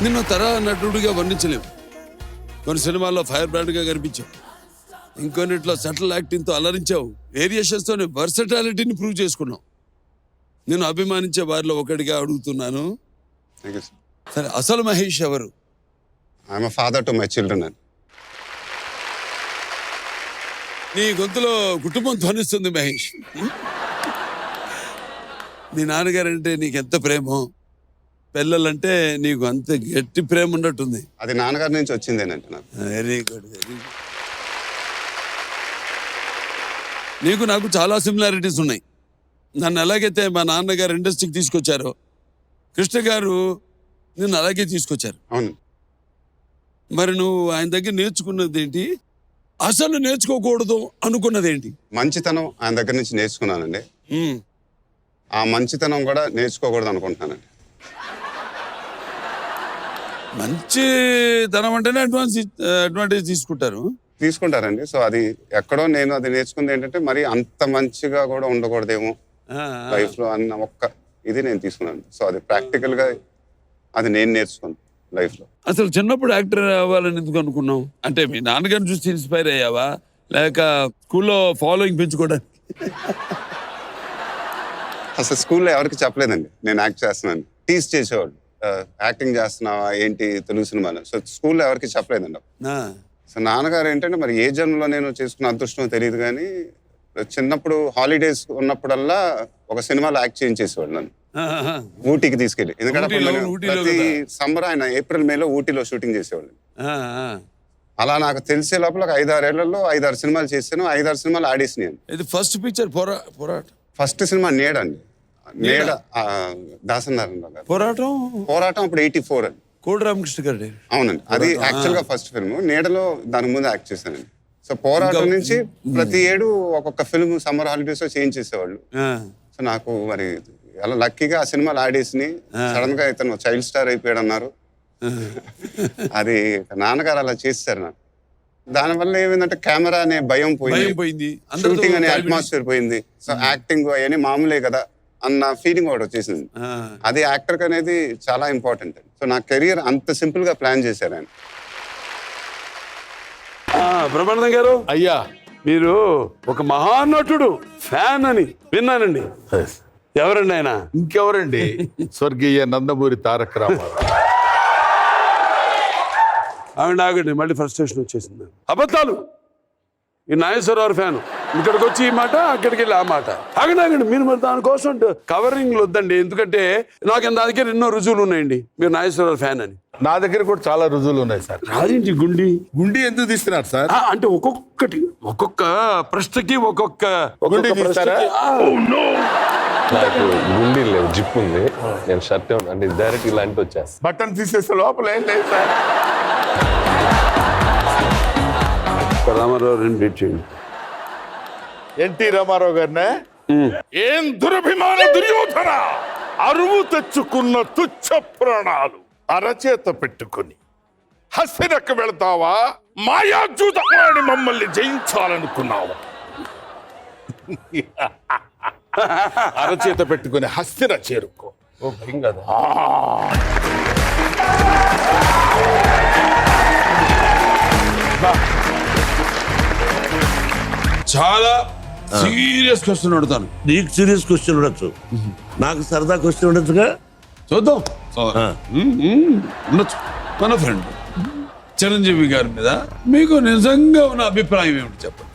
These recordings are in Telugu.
నిన్న తర నటుడిగా వర్ణించలేము. కొన్ని సినిమాల్లో ఫైర్ బ్రాండ్గా కనిపించావు, ఇంకొన్నిట్లో సటిల్ యాక్టింగ్తో అలరించావు, వేరియేషన్స్తో వర్సటాలిటీని ప్రూవ్ చేసుకున్నావు. నేను అభిమానించే వారిలో ఒకటిగా అడుగుతున్నాను, సరే అసలు మహేష్ ఎవరు? I'm a father to my children అండి. నీ గొంతులో కుటుంబం ధ్వనిస్తుంది మహేష్. నీ నాన్నగారంటే నీకెంత ప్రేమో, పిల్లలంటే నీకు అంత గట్టి ప్రేమ ఉన్నట్టుంది. అది నాన్నగారి నుంచి వచ్చిందేనండి నాకు. Very good, very good. నీకు నాకు చాలా సిమిలారిటీస్ ఉన్నాయి. నన్ను ఎలాగైతే మా నాన్నగారు ఇండస్ట్రీకి తీసుకొచ్చారో, కృష్ణ గారు నిన్ను అలాగే తీసుకొచ్చారు. అవును. మరి నువ్వు ఆయన దగ్గర నేర్చుకున్నది ఏంటి, అసలు నేర్చుకోకూడదు అనుకున్నది ఏంటి? మంచితనం ఆయన దగ్గర నుంచి నేర్చుకున్నానండి. ఆ మంచితనం కూడా నేర్చుకోకూడదు అనుకుంటున్నానండి. మంచితనం అంటేనే అడ్వాంటేజ్ తీసుకుంటారండి. సో అది ఎక్కడో నేను అది నేర్చుకుంది ఏంటంటే, మరి అంత మంచిగా కూడా ఉండకూడదేమో లైఫ్ లో అన్న ఒక్క ఇది నేను తీసుకున్నాను. సో అది ప్రాక్టికల్ గా అది నేను నేర్చుకున్నాను లైఫ్ లో. అసలు చిన్నప్పుడు యాక్టర్ అవ్వాలని ఎందుకు అనుకున్నావు? అంటే మీ నాన్నగారిని చూసి ఇన్స్పైర్ అయ్యావా, లేక స్కూల్లో ఫాలోయింగ్ పెంచుకోవడానికి? అసలు స్కూల్లో ఎవరికి చెప్పలేదండి నేను యాక్ట్ చేస్తున్నాను. టీజ్ చేసేవాళ్ళు, యాక్టింగ్ చేస్తున్నావా ఏంటి తెలుగు సినిమాలో. సో స్కూల్లో ఎవరికి చెప్పలేదండి. సో నాన్నగారు ఏంటంటే, మరి ఏ జన్మలో నేను చేసుకున్న అదృష్టం తెలియదు కానీ, చిన్నప్పుడు హాలిడేస్ ఉన్నప్పుడల్లా ఒక సినిమాలో యాక్ట్ చేయించేసేవాళ్ళు నన్ను ఊటీకి తీసుకెళ్ళి. ఎందుకంటే ప్రతి సమ్మర్ ఆయన ఏప్రిల్ మేలో ఊటీలో షూటింగ్ చేసేవాళ్ళు. అలా నాకు తెలిసే లోపల 5-6 ఏళ్లలో 5-6 సినిమాలు చేశాను. 5-6 సినిమాలు ఆడేసినాను. ఇది ఫస్ట్ పిక్చర్ ఫస్ట్ సినిమా నీడ అండి. నీడ దాసనారాయణరావు గారు పోరాటం అప్పుడు 84 అండి. కోడి రామకృష్ణ గారు. అవునండి, అది యాక్చువల్ గా ఫస్ట్ ఫిల్మ్. నీడలో దాని ముందు యాక్ట్ చేశానండి. సో పోరాటం నుంచి ప్రతి ఏడు ఒక్కొక్క ఫిల్మ్ సమ్మర్ హాలిడేస్ లో చేంజ్ చేసేవాళ్ళు. సో నాకు మరి అలా లక్కీగా ఆ సినిమాలు ఆడేసి సడన్ గా ఇతను చైల్డ్ స్టార్ అయిపోయాడు అన్నారు. అది నాన్నగారు అలా చేస్తారు నాకు. దానివల్ల ఏమైందంటే కెమెరా అనే భయం పోయింది, షూటింగ్ అనే అట్మాస్ఫియర్ పోయింది. సో యాక్టింగ్ అవన్నీ మామూలే కదా అన్న ఫీలింగ్ ఒకటి వచ్చేసింది. అది యాక్టర్ అనేది చాలా ఇంపార్టెంట్. సో నా కెరియర్ అంత సింపుల్ గా ప్లాన్ చేశారు ఆయన. బ్రహ్మానందం గారు, అయ్యా మీరు ఒక మహానటుడు ఫ్యాన్ అని విన్నానండి. ఎవరండి ఆయన? ఇంకెవరండి, స్వర్గీయ నందమూరి తారక రామారావు. ఆగండి, మళ్ళీ ఫ్రస్ట్రేషన్ వచ్చేసింది. అబద్ధాలు. ఈ నాగేశ్వరరావు ఫ్యాన్ ఇక్కడికి వచ్చి ఈ మాట, అక్కడికి వెళ్ళి ఆ మాట. ఆగండి, మీరు మరి దానికోసం కవరింగ్ వద్దండి. ఎందుకంటే నాకు నా దగ్గర ఎన్నో రుజువులు ఉన్నాయండి మీరు నాగేశ్వరరావు ఫ్యాన్ అని. నా దగ్గర కూడా చాలా రుజువులు ఉన్నాయి సార్. రాజేంటి గుండి ఎందుకు తీస్తున్నారు సార్? అంటే ఒక్కొక్క ప్రశ్నకి ఒక్కొక్క నాకు గుండీ లేవు, జిప్ ఉంది. నేను షర్ట్ అంటే డైరెక్ట్ ఇలాంటి వచ్చేస్తా. బటన్ తీసేస్తే లోపల ఏం లేదు సార్. రామారావు రీడ్ చేయండి. ఎన్టీ రామారావు గారినే. ఏం దురభిమాన దుర్యోధన, అరువు తెచ్చుకున్న తుచ్చ ప్రాణాలు అరచేత పెట్టుకుని హస్తినకు వెళతావా? మాయాజూతమాడి మమ్మల్ని జయించాలనుకున్నావా? అరచేత పెట్టుకుని హస్తిన చేరుకో. చాలా సీరియస్ క్వశ్చన్ అడుగుతాను. నీకు సీరియస్ క్వశ్చన్ ఉండొచ్చు, నాకు సరదా క్వశ్చన్ ఉండొచ్చుగా. చూద్దాం. ఉండొచ్చు. మన ఫ్రెండ్ చిరంజీవి గారి మీద మీకు నిజంగా ఉన్న అభిప్రాయం ఏమిటి చెప్పండి.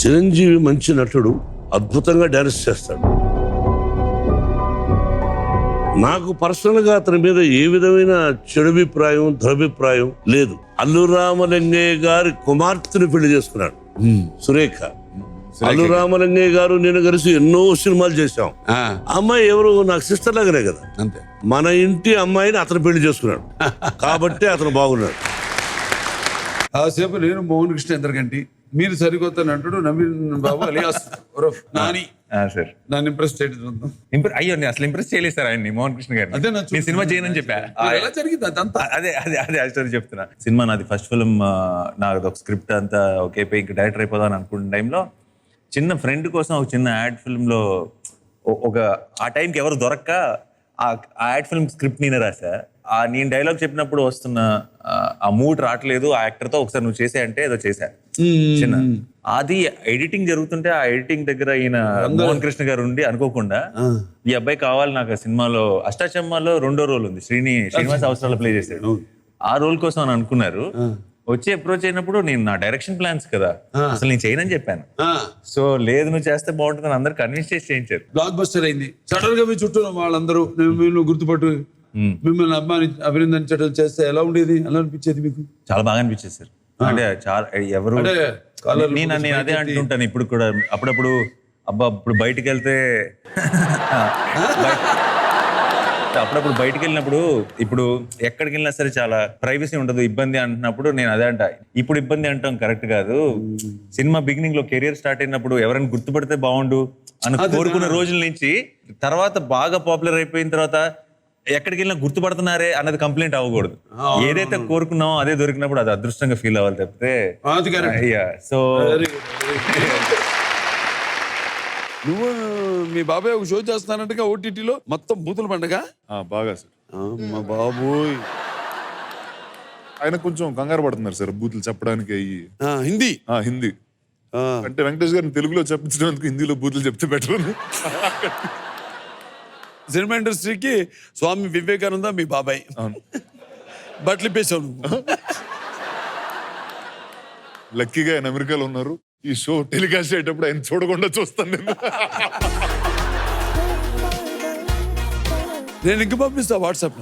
చిరంజీవి మంచి నటుడు, అద్భుతంగా డాన్స్ చేస్తాడు. నాకు పర్సనల్ గా అతని మీద ఏ విధమైన చెడుభిప్రాయం దురభిప్రాయం లేదు. అల్లు రామలింగయ్య గారి కుమార్తెను పెళ్లి చేసుకున్నాడు, సురేఖ. అల్లు రామలింగయ్య గారు నేను కలిసి ఎన్నో సినిమాలు చేశాం. అమ్మాయి ఎవరు, నాకు సిస్టర్ లాగానే కదా. అంతే. మన ఇంటి అమ్మాయిని అతను పెళ్లి చేసుకున్నాడు కాబట్టి అతను బాగున్నాడు. కాసేపు నేను మోహన్ కృష్ణ ఎందుకంటే మీరు సరికొత్త నటుడు నవీన్ బాబు అలియాస్ ఉరఫ్ నాని సార్ నన్ను ఇంప్రెస్ చేయడం అయ్యో నేను అసలు ఇంప్రెస్ చేయలేదు సార్ ఆయన్ని, మోహన్ కృష్ణ గారు. అదే నేను సినిమా చేయనని చెప్పా. ఎలా జరిగింది అదంతా? అదే అదే అదే ఆ స్టోరీ చెప్తున్నా. సినిమా నాది ఫస్ట్ ఫిల్మ్, నాది ఒక స్క్రిప్ట్ అంతా ఓకే అయిపోయి ఇంక డైరెక్టర్ అయిపోదాం అని అనుకున్న టైంలో చిన్న ఫ్రెండ్ కోసం ఒక చిన్న యాడ్ ఫిల్మ్లో ఒక ఆ టైంకి ఎవరు దొరక్క ఆ యాడ్ ఫిల్మ్ స్క్రిప్ట్ నేనే రాసా. నేను డైలాగ్ చెప్పినప్పుడు వస్తున్న ఆ మూడ్ రావట్లేదు, ఆ యాక్టర్తో ఒకసారి నువ్వు చేసే అంటే ఏదో చేశా చిన్న. అది ఎడిటింగ్ జరుగుతుంటే ఆ ఎడిటింగ్ దగ్గర ఈయన మోహన్ కృష్ణ గారు ఉండి అనుకోకుండా ఈ అబ్బాయి కావాలి నాకు ఆ సినిమాలో, అష్టాచమ్మాలో 2వ రోల్ ఉంది, శ్రీనివాస్ అవసరాలు ప్లే చేశాడు. ఆ రోల్ కోసం అని అనుకున్నారు. వచ్చి అప్రోచ్ అయినప్పుడు నేను నా డైరెక్షన్ ప్లాన్స్ కదా అసలు నేను చేయనని చెప్పాను. సో లేదు నువ్వు చేస్తే బాగుంటుందని అందరు కన్విన్స్ చేసి చేయించారు. బ్లాక్ బస్టర్ అయింది. సడన్ గా మీ చుట్టూ వాళ్ళందరూ మిమ్మల్ని గుర్తుపట్టు మిమ్మల్ని అభినందించడం చేస్తే ఎలా ఉండేది, ఎలా అనిపించేది మీకు? చాలా బాగా అనిపించేది సార్. అంటే చాలా ఎవరు నేను అదే అంటుంటాను ఇప్పుడు కూడా అప్పుడప్పుడు, అబ్బా ఇప్పుడు బయటికి వెళ్తే అప్పుడప్పుడు బయటకు వెళ్ళినప్పుడు ఇప్పుడు ఎక్కడికి వెళ్ళినా సరే చాలా ప్రైవసీ ఉండదు, ఇబ్బంది అంటున్నప్పుడు నేను అదే అంట, ఇప్పుడు ఇబ్బంది అంటాం కరెక్ట్ కాదు. సినిమా బిగినింగ్ లో కెరియర్ స్టార్ట్ అయినప్పుడు ఎవరైనా గుర్తుపడితే బాగుండు అని కోరుకున్న రోజుల నుంచి తర్వాత బాగా పాపులర్ అయిపోయిన తర్వాత ఎక్కడికి వెళ్ళినా గుర్తుపడుతున్నారే అన్నది కంప్లైంట్ అవ్వకూడదు. ఏదైతే కోరుకున్నామో అదే దొరికినప్పుడు అది అదృష్టంగా ఫీల్ అవ్వాలి తప్పితే. సో నువ్వు మీ బాబాయ్ ఒక షో చేస్తున్నానంటగా ఓటీటీలో మొత్తం బూతుల పండగ. బాగా సార్. మా బాబోయ్ ఆయన కొంచెం కంగారు పడుతున్నారు సార్ బూతులు చెప్పడానికి. అయ్యి హిందీ హిందీ అంటే వెంకటేష్ గారిని తెలుగులో చెప్పించడానికి హిందీలో బూతులు చెప్తే బెటర్. సినిమా ఇండస్ట్రీకి స్వామి వివేకానంద మీ బాబాయ్. బట్లిపేశావు నువ్వు. లక్కీగా ఆయన అమెరికాలో ఉన్నారు. ఈ షో టెలికాస్ట్ అయ్యేటప్పుడు ఆయన చూడకుండా చూస్తాను నేను ఇంక పంపిస్తా వాట్సాప్.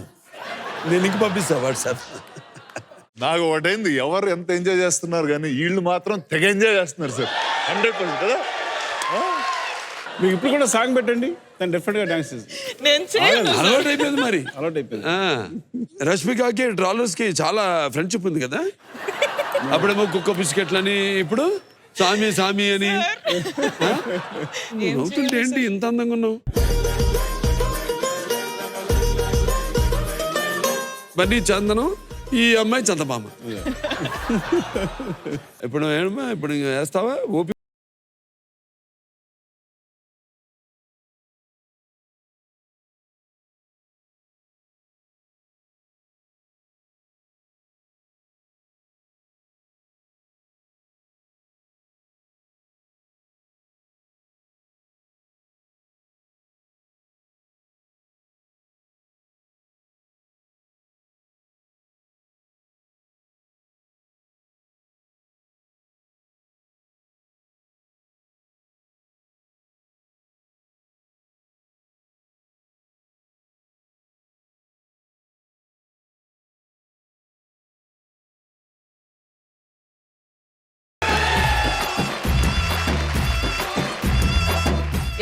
నాకు ఒకటైంది, ఎవరు ఎంత ఎంజాయ్ చేస్తున్నారు కానీ వీళ్ళు మాత్రం తెగ ఎంజాయ్ చేస్తున్నారు సార్. 100% కదా. మీకు ఇప్పుడు కూడా సాంగ్ పెట్టండి, తను డెఫినెట్ గా డాన్స్ అలవాటు అయిపోయింది మరి. అలవాటు అయిపోయింది. రష్మికకి డ్రాలర్స్ కి చాలా ఫ్రెండ్షిప్ ఉంది కదా. అప్పుడేమో కుక్క బిస్కెట్లని, ఇప్పుడు సామి సామి అని. నవ్వుతుంటే ఏంటి ఇంత అందంగా ఉన్నావు? బన్నీ చందనం, ఈ అమ్మాయి చందమామ. ఇప్పుడు ఏమమ్మా ఇప్పుడు వేస్తావా? ఓపి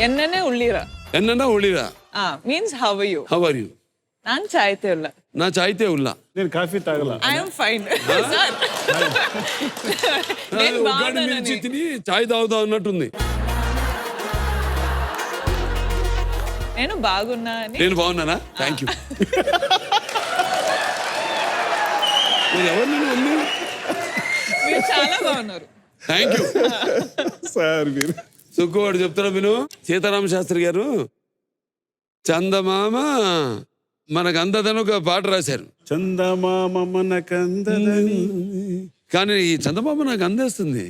ಎಣ್ಣೆನೆ ಉಳ್ಳಿರ ఎన్న ఒళిరా. Means how are you? How are you? ನಾನು ಚಾಯ್ತೆ ಇಲ್ಲ. నా చాయితే ఉల్లా. నేను కాఫీ తాగల. I am fine sir. నేను బాగున్నానని తిని చాయ్ తాగుదాం అన్నట్టుంది. నేను బాగున్నా అని. నేను బాగున్నానా? Thank you. ఎవరు నేను ఉంది? మీరు చాలా బాగున్నారు. Thank you sir. మీరు సుక్కువాడు చెప్తారా విను. సీతారామ శాస్త్రి గారు చందమామ మనకు అందదని ఒక పాట రాశారు. చందమామ మనకందని. కానీ ఈ చందమామ నాకు అందేస్తుంది.